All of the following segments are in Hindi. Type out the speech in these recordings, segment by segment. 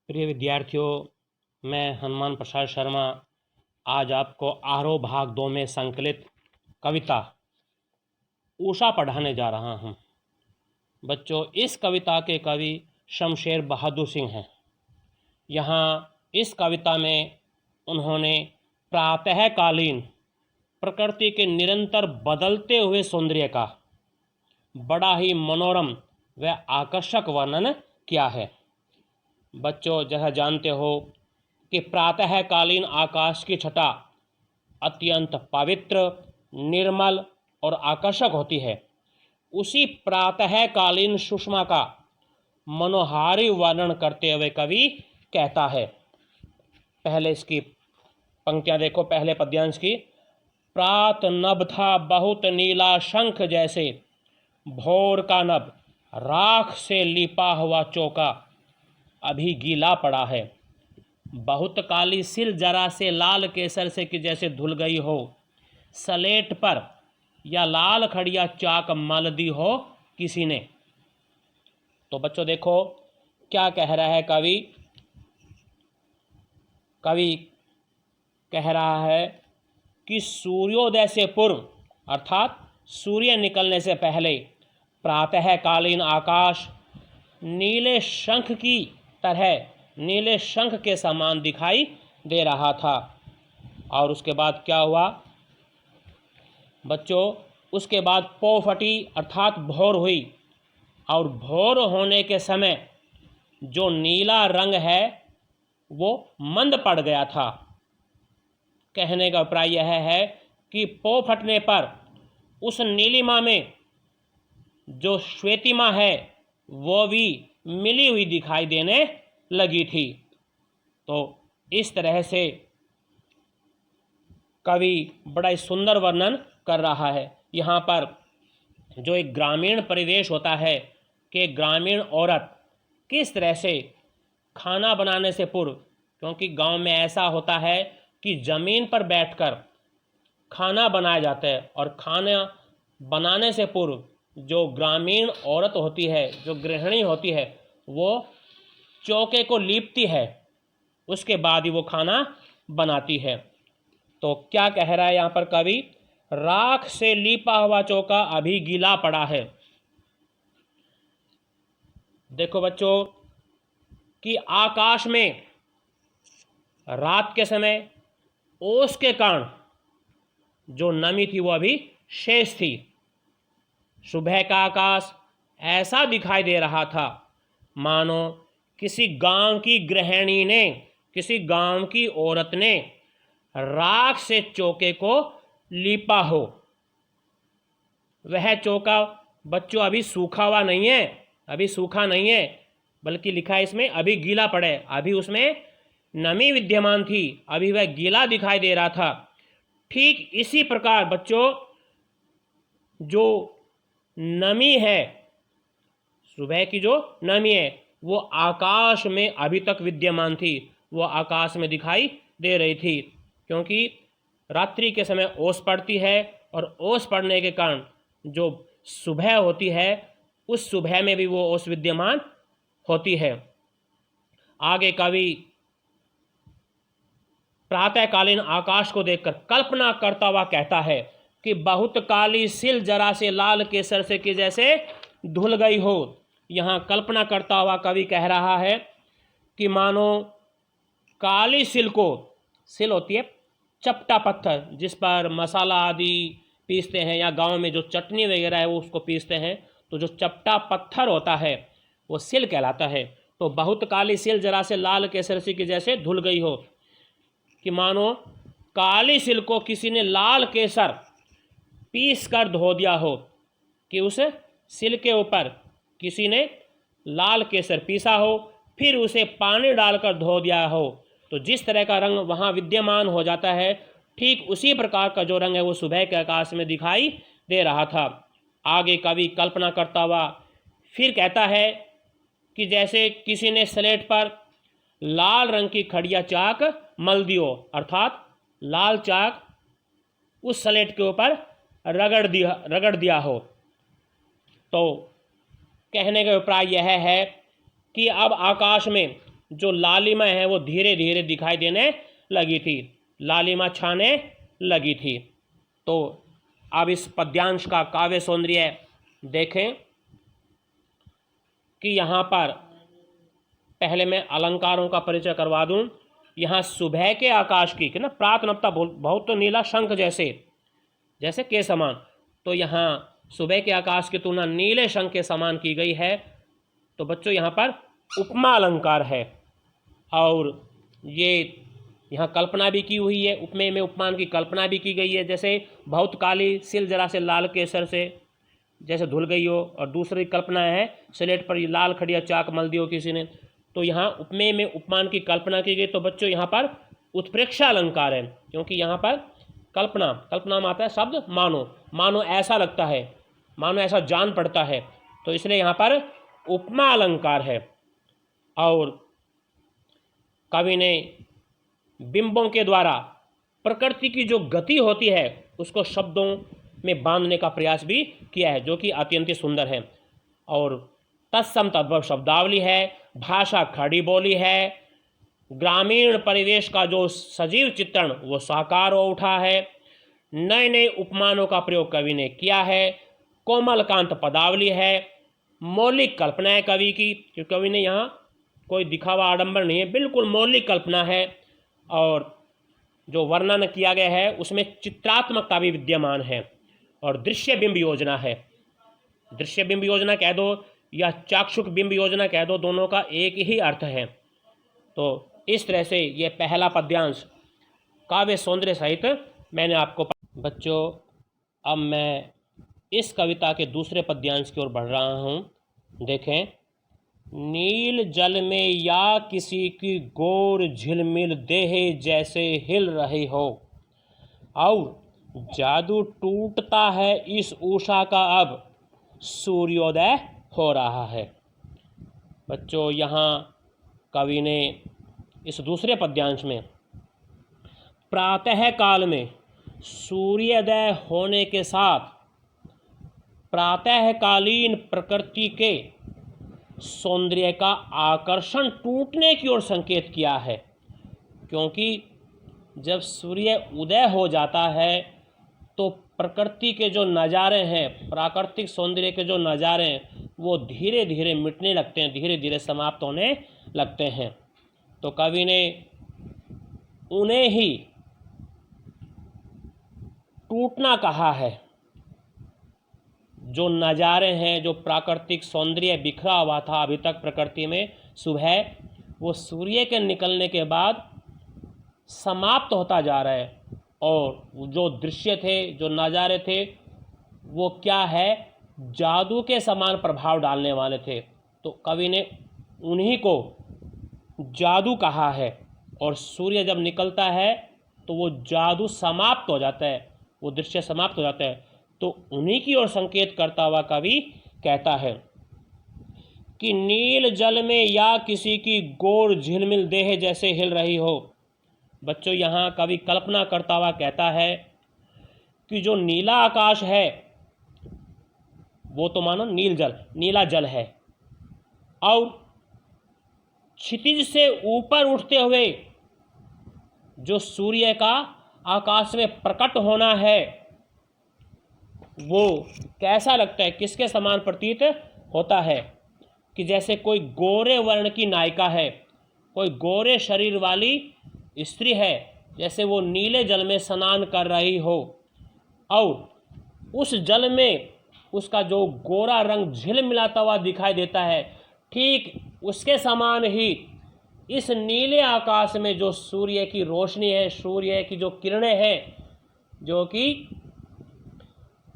प्रिय विद्यार्थियों, मैं हनुमान प्रसाद शर्मा आज आपको आरोह भाग 2 में संकलित कविता उषा पढ़ाने जा रहा हूँ। बच्चों, इस कविता के कवि शमशेर बहादुर सिंह हैं। यहाँ इस कविता में उन्होंने प्रातःकालीन प्रकृति के निरंतर बदलते हुए सौंदर्य का बड़ा ही मनोरम व आकर्षक वर्णन किया है। बच्चों, जैसा जानते हो कि प्रातःकालीन आकाश की छटा अत्यंत पवित्र, निर्मल और आकर्षक होती है। उसी प्रातःकालीन सुषमा का मनोहारी वर्णन करते हुए कवि कहता है। पहले इसकी पंक्तियां देखो, पहले पद्यांश की। प्रात नभ था बहुत नीला शंख जैसे, भोर का नभ राख से लिपा हुआ चौका अभी गीला पड़ा है। बहुत काली सिल जरा से लाल केसर से कि जैसे धुल गई हो, सलेट पर या लाल खड़िया चाक मल दी हो किसी ने। तो बच्चों देखो क्या कह रहा है कवि। कवि कह रहा है कि सूर्योदय से पूर्व अर्थात सूर्य निकलने से पहले प्रातःकालीन आकाश नीले शंख की तरह, नीले शंख के समान दिखाई दे रहा था। और उसके बाद क्या हुआ बच्चों, उसके बाद पौ फटी अर्थात भोर हुई, और भोर होने के समय जो नीला रंग है वो मंद पड़ गया था। कहने का अभिप्राय यह है कि पौ फटने पर उस नीलिमा में जो श्वेतिमा है वो भी मिली हुई दिखाई देने लगी थी। तो इस तरह से कवि बड़ा ही सुंदर वर्णन कर रहा है। यहाँ पर जो एक ग्रामीण परिवेश होता है कि ग्रामीण औरत किस तरह से खाना बनाने से पूर्व, क्योंकि गांव में ऐसा होता है कि ज़मीन पर बैठकर खाना बनाया जाता है, और खाना बनाने से पूर्व जो ग्रामीण औरत होती है, जो गृहिणी होती है, वो चौके को लीपती है, उसके बाद ही वो खाना बनाती है। तो क्या कह रहा है यहाँ पर कवि, राख से लीपा हुआ चौका अभी गीला पड़ा है। देखो बच्चों कि आकाश में रात के समय ओस के कारण जो नमी थी वो अभी शेष थी। सुबह का आकाश ऐसा दिखाई दे रहा था मानो किसी गांव की गृहिणी ने, किसी गांव की औरत ने राख से चौके को लीपा हो। वह चौका बच्चों अभी सूखा हुआ नहीं है, अभी सूखा नहीं है, बल्कि लिखा है इसमें अभी गीला पड़े। अभी उसमें नमी विद्यमान थी, अभी वह गीला दिखाई दे रहा था। ठीक इसी प्रकार बच्चों जो नमी है, सुबह की जो नमी है वो आकाश में अभी तक विद्यमान थी, वो आकाश में दिखाई दे रही थी। क्योंकि रात्रि के समय ओस पड़ती है, और ओस पड़ने के कारण जो सुबह होती है उस सुबह में भी वो ओस विद्यमान होती है। आगे कवि प्रातःकालीन आकाश को देखकर कल्पना करता हुआ कहता है कि बहुत काली सिल जरा से लाल केसर से कि जैसे धुल गई हो। यहाँ कल्पना करता हुआ कवि कह रहा है कि मानो काली सिल को, सिल होती है चपटा पत्थर जिस पर मसाला आदि पीसते हैं, या गांव में जो चटनी वगैरह है वो उसको पीसते हैं, तो जो चपटा पत्थर होता है वो सिल कहलाता है। तो बहुत काली सिल जरा से लाल केसर से कि जैसे धुल गई हो, कि मानो काली सिल को किसी ने लाल केसर पीस कर धो दिया हो, कि उस सिल के ऊपर किसी ने लाल केसर पीसा हो, फिर उसे पानी डालकर धो दिया हो, तो जिस तरह का रंग वहाँ विद्यमान हो जाता है, ठीक उसी प्रकार का जो रंग है वो सुबह के आकाश में दिखाई दे रहा था। आगे कवि कल्पना करता हुआ फिर कहता है कि जैसे किसी ने स्लेट पर लाल रंग की खड़िया चाक मल दी हो, अर्थात लाल चाक उस स्लेट के ऊपर रगड़ दिया हो। तो कहने का अभिप्राय यह है कि अब आकाश में जो लालिमा है वो धीरे धीरे दिखाई देने लगी थी, लालिमा छाने लगी थी। तो अब इस पद्यांश का काव्य सौंदर्य देखें कि यहाँ पर पहले मैं अलंकारों का परिचय करवा दूं। यहाँ सुबह के आकाश की कि ना प्रातनपता बहुत तो नीला शंख जैसे जैसे के समान, तो यहाँ सुबह के आकाश की तुलना नीले शंख के समान की गई है। तो बच्चों यहाँ पर उपमा अलंकार है और ये यहाँ कल्पना भी की हुई है, उपमेय में उपमान की कल्पना भी की गई है। जैसे बहुत काली सिल जरा से लाल केसर से जैसे धुल गई हो, और दूसरी कल्पना है स्लेट पर लाल खड़िया चाक मल दी हो किसी ने। तो यहाँ उपमेय में उपमान की कल्पना की गई। तो बच्चों यहाँ पर उत्प्रेक्षा अलंकार है, क्योंकि यहाँ पर कल्पना में आता है शब्द मानो ऐसा लगता है, मानो ऐसा जान पड़ता है, तो इसलिए यहाँ पर उपमा अलंकार है। और कवि ने बिंबों के द्वारा प्रकृति की जो गति होती है उसको शब्दों में बांधने का प्रयास भी किया है, जो कि अत्यंत सुंदर है। और तत्सम तद्भव शब्दावली है, भाषा खड़ी बोली है, ग्रामीण परिवेश का जो सजीव चित्रण वो साकार हो उठा है, नए नए उपमानों का प्रयोग कवि ने किया है, कोमलकांत पदावली है, मौलिक कल्पना है कवि की, क्योंकि कवि ने यहाँ कोई दिखावा आडंबर नहीं है, बिल्कुल मौलिक कल्पना है। और जो वर्णन किया गया है उसमें चित्रात्मकता भी विद्यमान है, और दृश्य बिंब योजना है। दृश्य बिंब योजना कह दो या चाक्षुक बिंब योजना कह दो, दोनों का एक ही अर्थ है। तो इस तरह से ये पहला पद्यांश काव्य सौंदर्य सहित मैंने आपको। बच्चों अब मैं इस कविता के दूसरे पद्यांश की ओर बढ़ रहा हूँ। देखें, नील जल में या किसी की गोर झिलमिल देह जैसे हिल रही हो, और जादू टूटता है इस उषा का अब सूर्योदय हो रहा है। बच्चों यहाँ कवि ने इस दूसरे पद्यांश में प्रातः काल में सूर्योदय होने के साथ प्रातःकालीन प्रकृति के सौंदर्य का आकर्षण टूटने की ओर संकेत किया है, क्योंकि जब सूर्य उदय हो जाता है तो प्रकृति के जो नज़ारे हैं, प्राकृतिक सौंदर्य के जो नज़ारे हैं वो धीरे धीरे मिटने लगते हैं, धीरे धीरे समाप्त होने लगते हैं। तो कवि ने उन्हें ही टूटना कहा है। जो नज़ारे हैं, जो प्राकृतिक सौंदर्य बिखरा हुआ था अभी तक प्रकृति में सुबह, वो सूर्य के निकलने के बाद समाप्त होता जा रहा है, और जो दृश्य थे, जो नज़ारे थे, वो क्या है, जादू के समान प्रभाव डालने वाले थे। तो कवि ने उन्हीं को जादू कहा है, और सूर्य जब निकलता है तो वो जादू समाप्त हो जाता है, वो दृश्य समाप्त हो जाता है। तो उन्हीं की ओर संकेत करता हुआ कवि कहता है कि नील जल में या किसी की गोर झिलमिल देह जैसे हिल रही हो। बच्चों यहाँ कवि कल्पना करता हुआ कहता है कि जो नीला आकाश है वो तो मानो नीला जल है, और क्षितिज से ऊपर उठते हुए जो सूर्य का आकाश में प्रकट होना है वो कैसा लगता है, किसके समान प्रतीत होता है, कि जैसे कोई गोरे वर्ण की नायिका है, कोई गोरे शरीर वाली स्त्री है, जैसे वो नीले जल में स्नान कर रही हो, और उस जल में उसका जो गोरा रंग झिलमिलाता हुआ दिखाई देता है, ठीक उसके समान ही इस नीले आकाश में जो सूर्य की रोशनी है, सूर्य की जो किरणें हैं, जो कि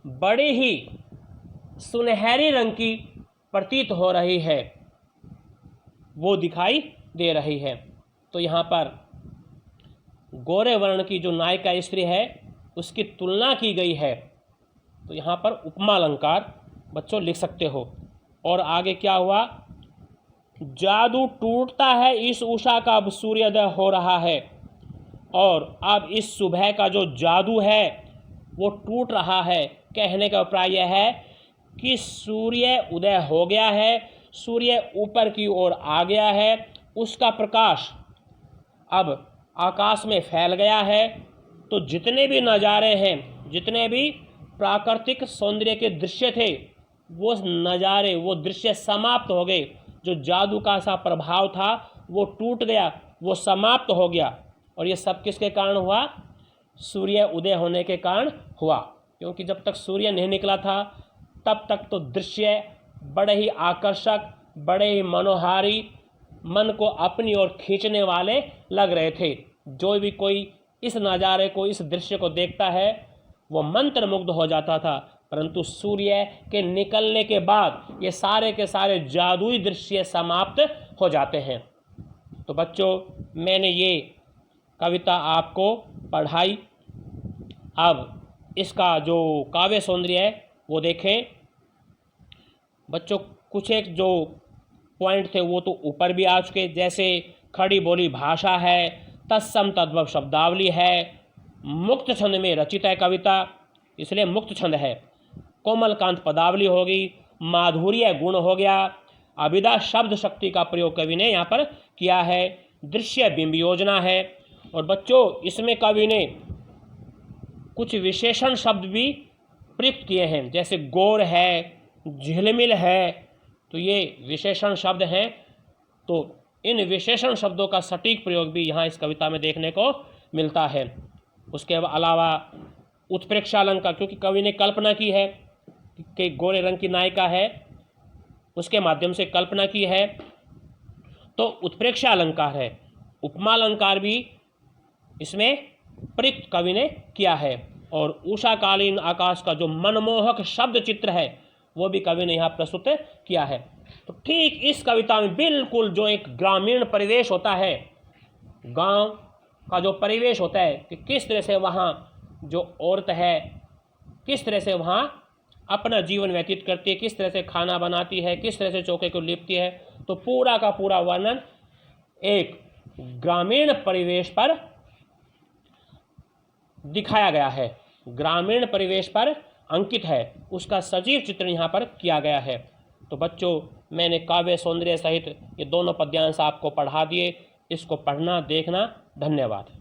बड़ी ही सुनहरी रंग की प्रतीत हो रही है, वो दिखाई दे रही है। तो यहाँ पर गोरे वर्ण की जो नायिका स्त्री है उसकी तुलना की गई है। तो यहाँ पर उपमा अलंकार बच्चों लिख सकते हो। और आगे क्या हुआ, जादू टूटता है इस उषा का अब सूर्योदय हो रहा है, और अब इस सुबह का जो जादू है वो टूट रहा है। कहने का अभिप्राय यह है कि सूर्य उदय हो गया है, सूर्य ऊपर की ओर आ गया है, उसका प्रकाश अब आकाश में फैल गया है, तो जितने भी नज़ारे हैं, जितने भी प्राकृतिक सौंदर्य के दृश्य थे, वो नज़ारे, वो दृश्य समाप्त हो गए। जो जादू का सा प्रभाव था वो टूट गया, वो समाप्त हो गया। और ये सब किसके कारण हुआ? सूर्य उदय होने के कारण हुआ। क्योंकि जब तक सूर्य नहीं निकला था तब तक तो दृश्य बड़े ही आकर्षक, बड़े ही मनोहारी, मन को अपनी ओर खींचने वाले लग रहे थे। जो भी कोई इस नज़ारे को, इस दृश्य को देखता है वो मंत्रमुग्ध हो जाता था। परंतु सूर्य के निकलने के बाद ये सारे के सारे जादुई दृश्य समाप्त हो जाते हैं। तो बच्चों, मैंने ये कविता आपको पढ़ाई। अब इसका जो काव्य सौंदर्य है वो देखें। बच्चों, कुछ एक जो पॉइंट थे वो तो ऊपर भी आ चुके, जैसे खड़ी बोली भाषा है, तत्सम तद्भव शब्दावली है, मुक्त छंद में रचित है कविता, इसलिए मुक्त छंद है। कोमलकांत पदावली होगी, माधुर्य गुण हो गया, अभिधा शब्द शक्ति का प्रयोग कवि ने यहाँ पर किया है, दृश्य बिंब योजना है। और बच्चों, इसमें कवि ने कुछ विशेषण शब्द भी प्रयुक्त किए हैं, जैसे गौर है, झिलमिल है, तो ये विशेषण शब्द हैं। तो इन विशेषण शब्दों का सटीक प्रयोग भी यहाँ इस कविता में देखने को मिलता है। उसके अलावा उत्प्रेक्षालंकार, क्योंकि कवि ने कल्पना की है कि गोरे रंग की नायिका है, उसके माध्यम से कल्पना की है, तो उत्प्रेक्षालंकार है। उपमालंकार भी इसमें प्रयुक्त कवि ने किया है। और उषाकालीन आकाश का जो मनमोहक शब्द चित्र है वो भी कवि ने यहाँ प्रस्तुत किया है। तो ठीक इस कविता में बिल्कुल जो एक ग्रामीण परिवेश होता है, गांव का जो परिवेश होता है कि किस तरह से वहाँ जो औरत है किस तरह से वहाँ अपना जीवन व्यतीत करती है, किस तरह से खाना बनाती है, किस तरह से चौके को लिपती है, तो पूरा का पूरा वर्णन एक ग्रामीण परिवेश पर दिखाया गया है, ग्रामीण परिवेश पर अंकित है, उसका सजीव चित्रण यहाँ पर किया गया है। तो बच्चों, मैंने काव्य सौंदर्य सहित ये दोनों पद्यांश आपको पढ़ा दिए। इसको पढ़ना, देखना। धन्यवाद।